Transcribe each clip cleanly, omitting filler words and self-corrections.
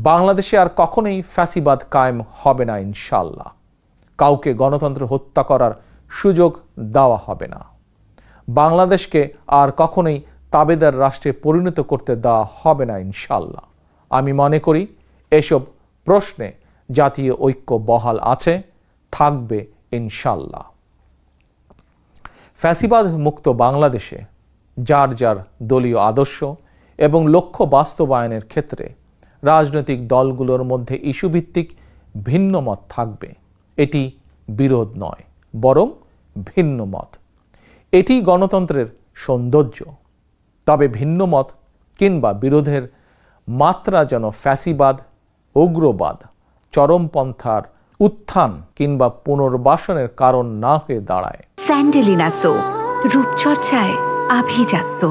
বাংলাদেশে আর কখনোই ফ্যাসিবাদ কায়েম হবে না ইনশাআল্লাহ। কাউকে গণতন্ত্র হত্যা করার সুযোগ দেওয়া হবে না। বাংলাদেশকে আর কখনোই তাবেদার রাষ্ট্রে পরিণত করতে দেওয়া হবে না ইনশাআল্লাহ। আমি মনে করি এসব প্রশ্নে জাতীয় ঐক্য বহাল আছে, থাকবে ইনশাআল্লাহ। ফ্যাসিবাদ মুক্ত বাংলাদেশে যার যার দলীয় আদর্শ এবং লক্ষ্য বাস্তবায়নের ক্ষেত্রে রাজনৈতিক দলগুলোর মধ্যে ইস্যুভিত্তিক ভিন্ন মত থাকবে। এটি বিরোধ নয়, বরং ভিন্ন মত। এটি গণতন্ত্রের সৌন্দর্য। তবে ভিন্ন মত কিংবা বিরোধের মাত্রা যেন ফ্যাসিবাদ, উগ্রবাদ, চরমপন্থার উত্থান কিংবা পুনর্বাসনের কারণ না হয়ে দাঁড়ায়। স্যান্ডেলিনা সো, রূপচর্চায় আভিজাত্য।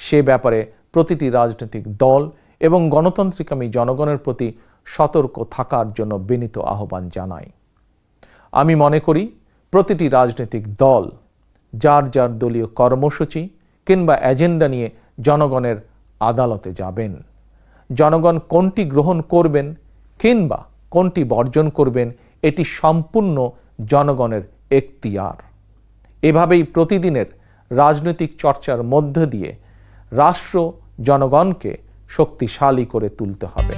সে ব্যাপারে প্রতিটি রাজনৈতিক দল এবং গণতান্ত্রিকামী জনগণের প্রতি সতর্ক থাকার জন্য বিনীত আহ্বান জানাই। আমি মনে করি প্রতিটি রাজনৈতিক দল যার যার দলীয় কর্মসূচি কিংবা এজেন্ডা নিয়ে জনগণের আদালতে যাবেন। জনগণ কোনটি গ্রহণ করবেন কিংবা কোনটি বর্জন করবেন এটি সম্পূর্ণ জনগণের এখতিয়ার। এভাবেই প্রতিদিনের রাজনৈতিক চর্চার মধ্য দিয়ে রাষ্ট্র জনগণকে শক্তিশালী করে তুলতে হবে।